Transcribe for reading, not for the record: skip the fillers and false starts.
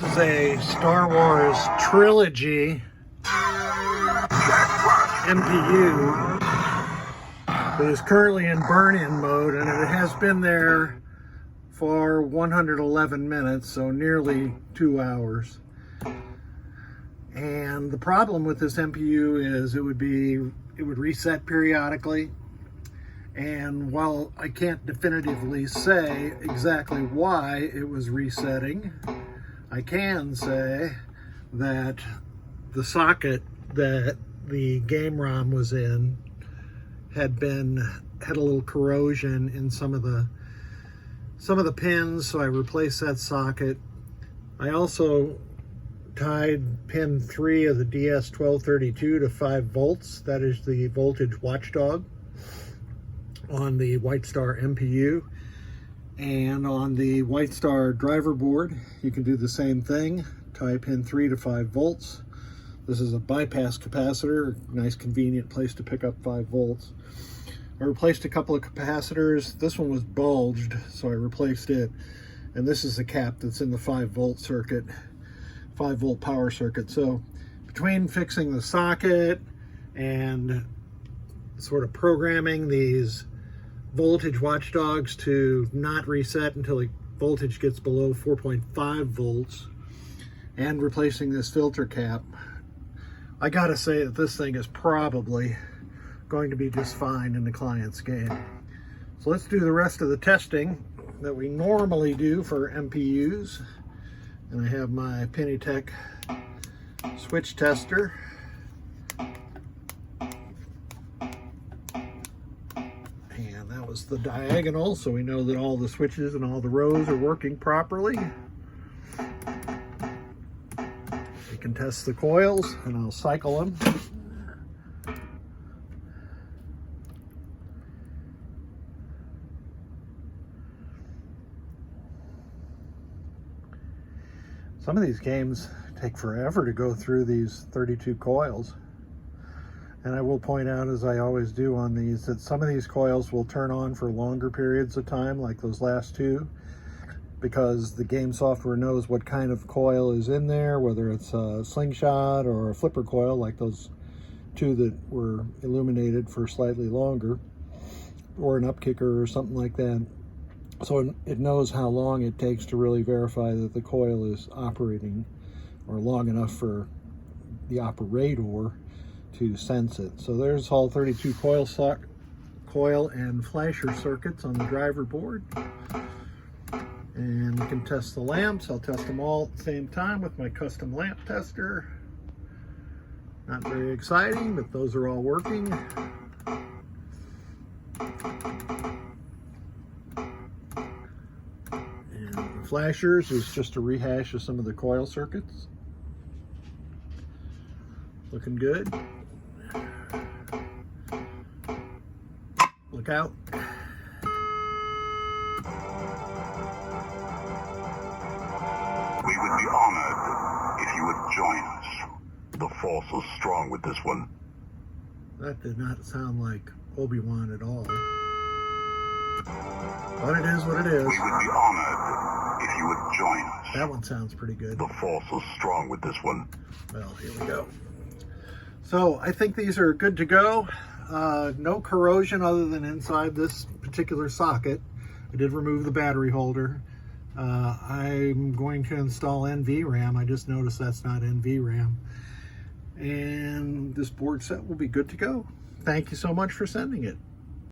This is a Star Wars Trilogy MPU that is currently in burn-in mode, and it has been there for 111 minutes, so nearly 2 hours. And the problem with this MPU is it would reset periodically. And while I can't definitively say exactly why it was resetting, I can say that the socket that the game ROM was in had a little corrosion in some of the pins, so I replaced that socket. I also tied pin 3 of the DS1232 to 5 volts. That is the voltage watchdog on the WhiteStar MPU. And on the WhiteStar driver board, you can do the same thing. Tie pin 3 to 5 volts. This is a bypass capacitor, nice convenient place to pick up 5 volts. I replaced a couple of capacitors. This one was bulged, so I replaced it. And this is the cap that's in the 5 volt circuit, 5 volt power circuit. So between fixing the socket and sort of programming these voltage watchdogs to not reset until the voltage gets below 4.5 volts and replacing this filter cap, I gotta say that this thing is probably going to be just fine in the client's game. So let's do the rest of the testing that we normally do for MPUs. And I have my Pennytech switch tester. And that was the diagonal, so we know that all the switches and all the rows are working properly. We can test the coils, and I'll cycle them. Some of these games take forever to go through these 32 coils. And I will point out, as I always do on these, that some of these coils will turn on for longer periods of time, like those last two, because the game software knows what kind of coil is in there, whether it's a slingshot or a flipper coil, like those two that were illuminated for slightly longer, or an upkicker or something like that. So it knows how long it takes to really verify that the coil is operating, or long enough for the operator to sense it. So there's all 32 coil and flasher circuits on the driver board. And we can test the lamps. I'll test them all at the same time with my custom lamp tester. Not very exciting, but those are all working. Flashers is just a rehash of some of the coil circuits. Looking good. Look out. We would be honored if you would join us. The Force is strong with this one. That did not sound like Obi-Wan at all. But it is what it is. We would be honored if you would join us. That one sounds pretty good. The Force is strong with this one. Well, here we go. So I think these are good to go. No corrosion other than inside this particular socket. I did remove the battery holder. I'm going to install NVRAM. I just noticed that's not NVRAM. And this board set will be good to go. Thank you so much for sending it.